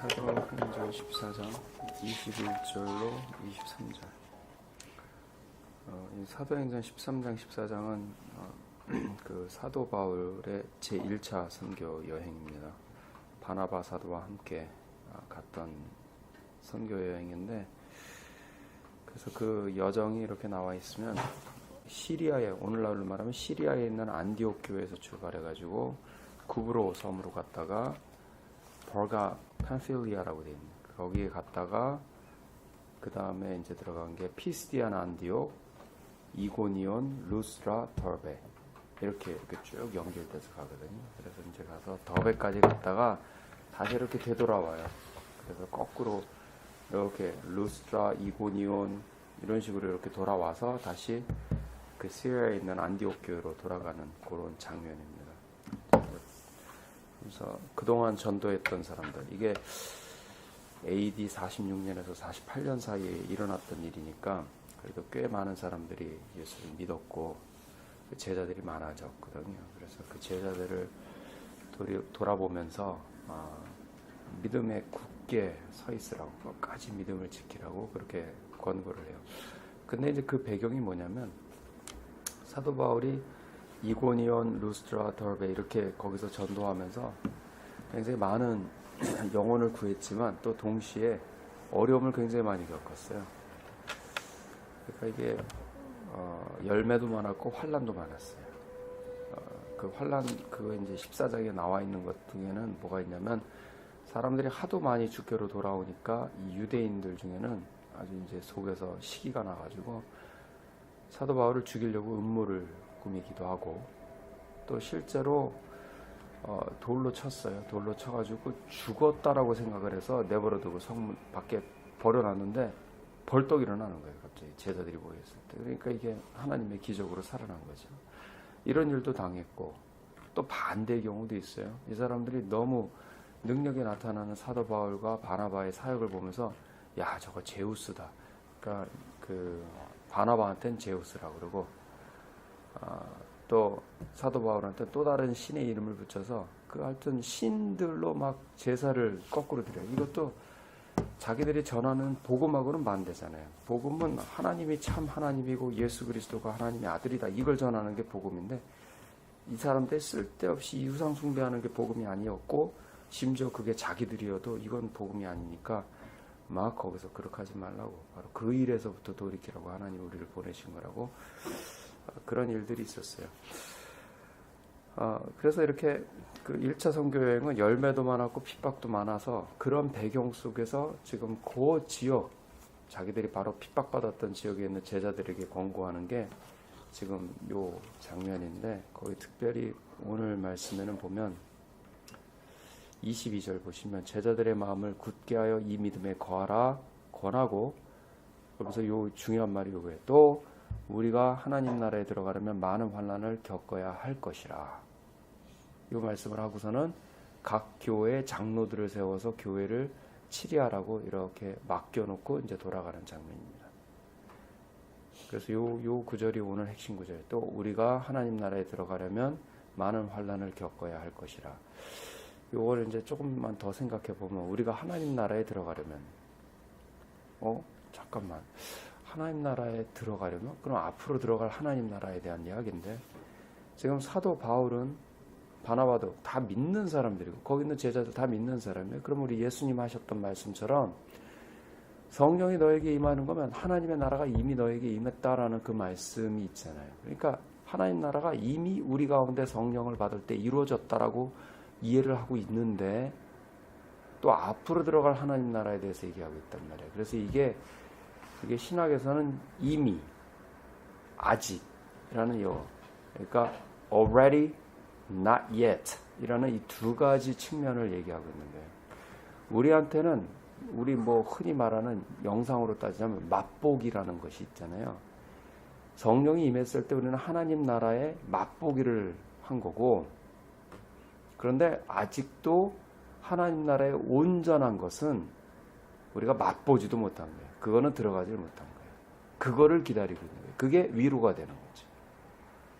사도행전 14장 21절로 23절. 이 사도행전 13장 14장은 그 사도 바울의 제1차 선교 여행입니다. 바나바 사도와 함께 갔던 선교 여행인데, 그래서 그 여정이 이렇게 나와 있으면 시리아에, 오늘날로 말하면 시리아에 있는 안디옥 교회에서 출발해가지고 구브로 섬으로 갔다가 버가 팜필리아라고 되어 있는 거기에 갔다가 그 다음에 이제 들어간 게 피스디안, 안디옥, 이고니온, 루스라, 더베 이렇게 쭉 연결돼서 가거든요. 그래서 이제 가서 더베까지 갔다가 다시 이렇게 되돌아와요. 그래서 거꾸로 이렇게 루스라, 이고니온 이런 식으로 이렇게 돌아와서 다시 그 시리아에 있는 안디옥 교회로 돌아가는 그런 장면입니다. 그래서 그동안 전도했던 사람들, 이게 AD 46년에서 48년 사이에 일어났던 일이니까 그래도 꽤 많은 사람들이 예수를 믿었고 그 제자들이 많아졌거든요. 그래서 그 제자들을 돌아보면서 믿음에 굳게 서 있으라고, 끝까지 믿음을 지키라고 그렇게 권고를 해요. 근데 이제 그 배경이 뭐냐면, 사도 바울이 이고니온, 루스트라, 더베 이렇게 거기서 전도하면서 굉장히 많은 영혼을 구했지만 또 동시에 어려움을 굉장히 많이 겪었어요. 그러니까 이게 열매도 많았고 환난도 많았어요. 그 환난, 그거 이제 14장에 나와 있는 것 중에는 뭐가 있냐면, 사람들이 하도 많이 주께로 돌아오니까 이 유대인들 중에는 아주 이제 속에서 시기가 나가지고 사도 바울을 죽이려고 음모를 꾸미기도 하고, 또 실제로 돌로 쳤어요. 돌로 쳐가지고 죽었다라고 생각을 해서 내버려두고 성문 밖에 버려놨는데 벌떡 일어나는 거예요. 갑자기 제자들이 모였을 때. 그러니까 이게 하나님의 기적으로 살아난 거죠. 이런 일도 당했고, 또 반대의 경우도 있어요. 이 사람들이 너무 능력이 나타나는 사도 바울과 바나바의 사역을 보면서, 야, 저거 제우스다. 그러니까 그 바나바한테는 제우스라고 그러고, 또 사도 바울한테 또 다른 신의 이름을 붙여서 그 하여튼 신들로 막 제사를 거꾸로 드려요. 이것도 자기들이 전하는 복음하고는 반대잖아요. 복음은 하나님이 참 하나님이고 예수 그리스도가 하나님의 아들이다, 이걸 전하는 게 복음인데, 이 사람들 쓸데없이 이우상 숭배하는 게 복음이 아니었고, 심지어 그게 자기들이어도 이건 복음이 아니니까 막 거기서 그렇게 하지 말라고, 바로 그 일에서부터 돌이키라고 하나님 우리를 보내신 거라고, 그런 일들이 있었어요. 그래서 이렇게 그 1차 선교여행은 열매도 많았고 핍박도 많아서, 그런 배경 속에서 지금 그 지역, 자기들이 바로 핍박받았던 지역에 있는 제자들에게 권고하는 게 지금 요 장면인데, 거기 특별히 오늘 말씀에는 보면 22절 보시면, 제자들의 마음을 굳게 하여 이 믿음에 거하라 권하고, 그러면서 요 중요한 말이 요거예요. 또 우리가 하나님 나라에 들어가려면 많은 환난을 겪어야 할 것이라. 이 말씀을 하고서는 각 교회 장로들을 세워서 교회를 치리하라고 이렇게 맡겨놓고 이제 돌아가는 장면입니다. 그래서 요 구절이 오늘 핵심 구절이에요. 또 우리가 하나님 나라에 들어가려면 많은 환난을 겪어야 할 것이라. 요걸 이제 조금만 더 생각해 보면, 우리가 하나님 나라에 들어가려면, 잠깐만, 하나님 나라에 들어가려면, 그럼 앞으로 들어갈 하나님 나라에 대한 이야기인데, 지금 사도 바울은, 바나바도 다 믿는 사람들이고 거기 있는 제자들 다 믿는 사람이에요. 그럼 우리 예수님 하셨던 말씀처럼 성령이 너에게 임하는 거면 하나님의 나라가 이미 너에게 임했다라는 그 말씀이 있잖아요. 그러니까 하나님 나라가 이미 우리 가운데 성령을 받을 때 이루어졌다라고 이해를 하고 있는데, 또 앞으로 들어갈 하나님 나라에 대해서 얘기하고 있단 말이에요. 그래서 이게 신학에서는 이미, 아직이라는 용어, 그러니까 already, not yet 이라는 이 두 가지 측면을 얘기하고 있는 거예요. 우리한테는, 우리 흔히 말하는 영상으로 따지자면 맛보기라는 것이 있잖아요. 성령이 임했을 때 우리는 하나님 나라의 맛보기를 한 거고, 그런데 아직도 하나님 나라의 온전한 것은 우리가 맛보지도 못한 거예요. 그거는 들어가지 못한 거예요. 그거를 기다리고 있는 거예요. 그게 위로가 되는 거죠.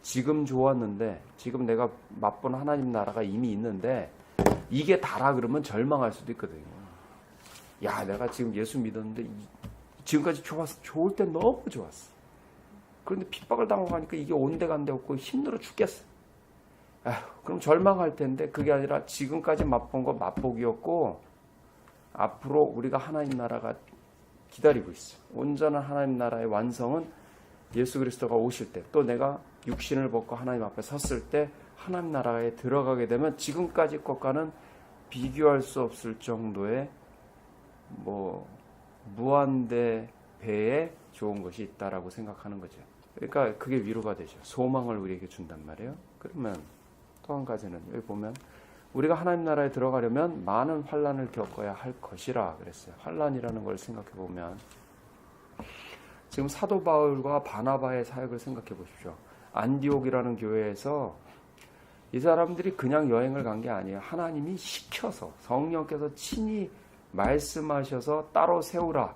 지금 좋았는데, 지금 내가 맛본 하나님 나라가 이미 있는데 이게 다라 그러면 절망할 수도 있거든요. 야, 내가 지금 예수 믿었는데 지금까지 좋을 때 너무 좋았어. 그런데 핍박을 당하고 가니까 이게 온데간데 없고 힘들어 죽겠어. 아휴, 그럼 절망할 텐데 그게 아니라 지금까지 맛본 거 맛보기였고 앞으로 우리가 하나님 나라가 기다리고 있어. 온전한 하나님 나라의 완성은 예수 그리스도가 오실 때, 또 내가 육신을 벗고 하나님 앞에 섰을 때 하나님 나라에 들어가게 되면 지금까지 것과는 비교할 수 없을 정도의 무한대 배에 좋은 것이 있다라고 생각하는 거죠. 그러니까 그게 위로가 되죠. 소망을 우리에게 준단 말이에요. 그러면 또 한 가지는 여기 보면 우리가 하나님 나라에 들어가려면 많은 환난을 겪어야 할 것이라 그랬어요. 환난이라는 걸 생각해 보면 지금 사도 바울과 바나바의 사역을 생각해 보십시오. 안디옥이라는 교회에서 이 사람들이 그냥 여행을 간 게 아니에요. 하나님이 시켜서 성령께서 친히 말씀하셔서 따로 세우라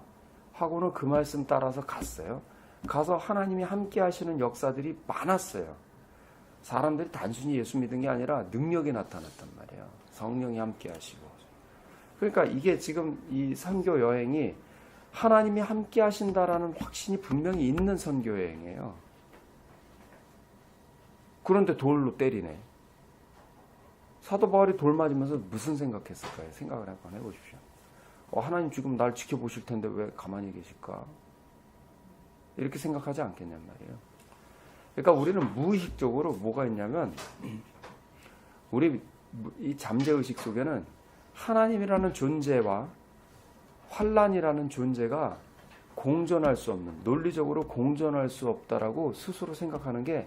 하고는 그 말씀 따라서 갔어요. 가서 하나님이 함께 하시는 역사들이 많았어요. 사람들이 단순히 예수 믿은 게 아니라 능력이 나타났단 말이에요. 성령이 함께 하시고. 그러니까 이게 지금 이 선교 여행이 하나님이 함께 하신다라는 확신이 분명히 있는 선교 여행이에요. 그런데 돌로 때리네. 사도 바울이 돌 맞으면서 무슨 생각했을까요? 생각을 한번 해보십시오. 하나님 지금 날 지켜보실 텐데 왜 가만히 계실까? 이렇게 생각하지 않겠냔 말이에요. 그러니까 우리는 무의식적으로 뭐가 있냐면 우리 이 잠재의식 속에는 하나님이라는 존재와 환난이라는 존재가 공존할 수 없는, 논리적으로 공존할 수 없다라고 스스로 생각하는 게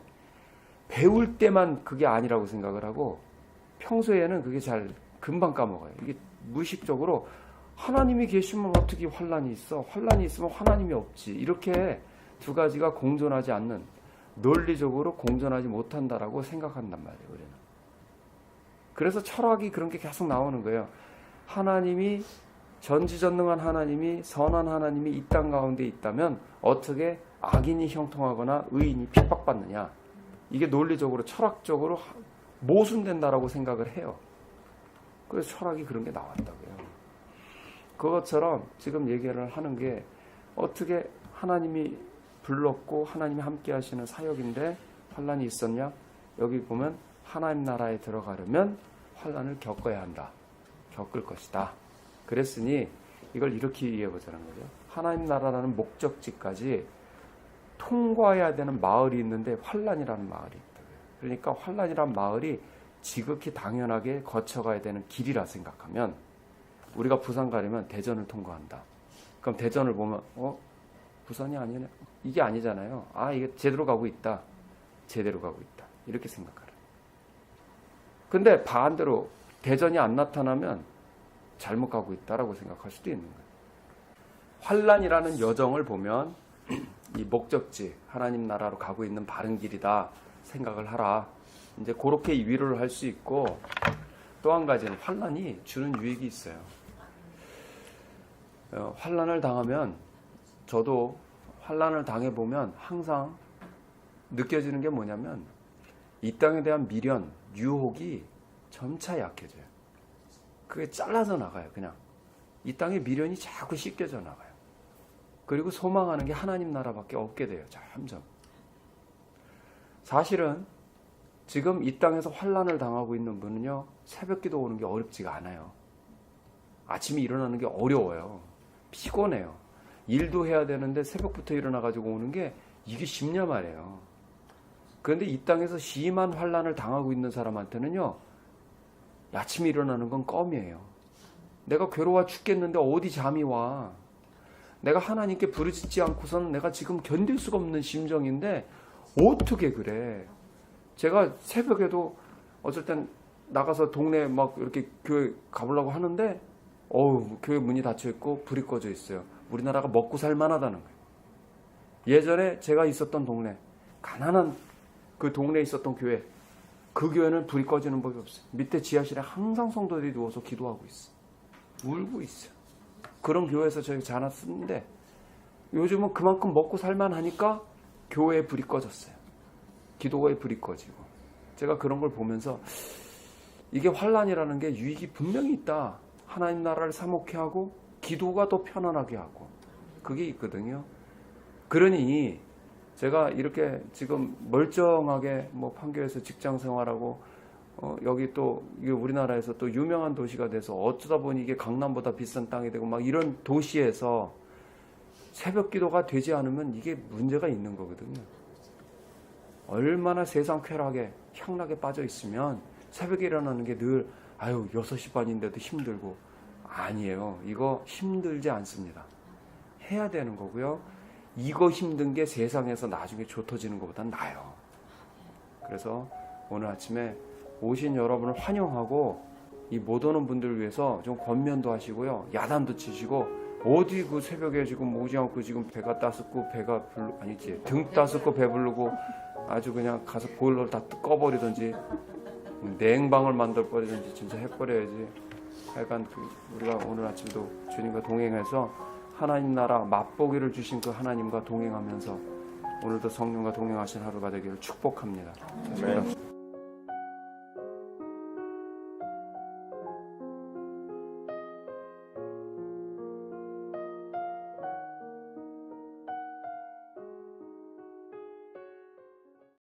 배울 때만 그게 아니라고 생각을 하고 평소에는 그게 잘 금방 까먹어요. 이게 무의식적으로 하나님이 계시면 어떻게 환난이 있어? 환난이 있으면 하나님이 없지. 이렇게 두 가지가 공존하지 않는, 논리적으로 공존하지 못한다라고 생각한단 말이에요. 우리는. 그래서 철학이 그런 게 계속 나오는 거예요. 하나님이, 전지전능한 하나님이, 선한 하나님이 이 땅 가운데 있다면 어떻게 악인이 형통하거나 의인이 핍박받느냐. 이게 논리적으로 철학적으로 모순된다라고 생각을 해요. 그래서 철학이 그런 게 나왔다고요. 그것처럼 지금 얘기를 하는 게 어떻게 하나님이 불렀고 하나님이 함께 하시는 사역인데 환난이 있었냐? 여기 보면 하나님 나라에 들어가려면 환난을 겪어야 한다. 겪을 것이다. 그랬으니 이걸 이렇게 이해해보자는 거죠. 하나님 나라라는 목적지까지 통과해야 되는 마을이 있는데 환난이라는 마을이 있다. 그러니까 환난이라는 마을이 지극히 당연하게 거쳐가야 되는 길이라 생각하면 우리가 부산 가려면 대전을 통과한다. 그럼 대전을 보면 부산이 아니네. 이게 아니잖아요. 이게 제대로 가고 있다. 제대로 가고 있다. 이렇게 생각하라. 근데 반대로 대전이 안 나타나면 잘못 가고 있다라고 생각할 수도 있는 거예요. 환난이라는 여정을 보면 이 목적지, 하나님 나라로 가고 있는 바른 길이다 생각을 하라. 이제 그렇게 위로를 할 수 있고, 또 한 가지는 환난이 주는 유익이 있어요. 환난을 당하면, 저도 환난을 당해보면 항상 느껴지는 게 뭐냐면 이 땅에 대한 미련, 유혹이 점차 약해져요. 그게 잘라져 나가요. 그냥 이 땅의 미련이 자꾸 씻겨져 나가요. 그리고 소망하는 게 하나님 나라밖에 없게 돼요. 점점. 사실은 지금 이 땅에서 환난을 당하고 있는 분은요, 새벽기도 오는 게 어렵지가 않아요. 아침에 일어나는 게 어려워요. 피곤해요. 일도 해야 되는데 새벽부터 일어나가지고 오는 게 이게 쉽냐 말이에요. 그런데 이 땅에서 심한 환난을 당하고 있는 사람한테는요, 아침에 일어나는 건 껌이에요. 내가 괴로워 죽겠는데 어디 잠이 와. 내가 하나님께 부르짖지 않고서는 내가 지금 견딜 수가 없는 심정인데 어떻게 그래. 제가 새벽에도 어쩔 땐 나가서 동네 막 이렇게 교회 가보려고 하는데 교회 문이 닫혀있고 불이 꺼져 있어요. 우리나라가 먹고 살만하다는 거예요. 예전에 제가 있었던 동네, 가난한 그 동네에 있었던 교회, 그 교회는 불이 꺼지는 법이 없어요. 밑에 지하실에 항상 성도들이 누워서 기도하고 있어. 울고 있어요. 그런 교회에서 저희 자랐는데 요즘은 그만큼 먹고 살만하니까 교회에 불이 꺼졌어요. 기도에 불이 꺼지고. 제가 그런 걸 보면서 이게 환난이라는 게 유익이 분명히 있다. 하나님 나라를 사목해 하고 기도가 더 편안하게 하고 그게 있거든요. 그러니 제가 이렇게 지금 멀쩡하게 뭐 판교에서 직장 생활하고 여기 또 이게 우리나라에서 또 유명한 도시가 돼서 어쩌다 보니 이게 강남보다 비싼 땅이 되고 막 이런 도시에서 새벽 기도가 되지 않으면 이게 문제가 있는 거거든요. 얼마나 세상 쾌락에 향락에 빠져 있으면 새벽에 일어나는 게 늘 6시 반인데도 힘들고 아니에요. 이거 힘들지 않습니다. 해야 되는 거고요. 이거 힘든 게 세상에서 나중에 좋아지는 것보단 나아요. 그래서 오늘 아침에 오신 여러분을 환영하고 이 못 오는 분들을 위해서 좀 권면도 하시고요. 야단도 치시고 어디 그 새벽에 지금 오지 않고 지금 배가 따숩고 등 따숩고 배부르고 아주 그냥 가서 보일러를 다 꺼버리든지 냉방을 만들어 버리든지 진짜 해버려야지. 하여간 우리가 오늘 아침도 주님과 동행해서 하나님 나라 맛보기를 주신 그 하나님과 동행하면서 오늘도 성령과 동행하신 하루가 되기를 축복합니다.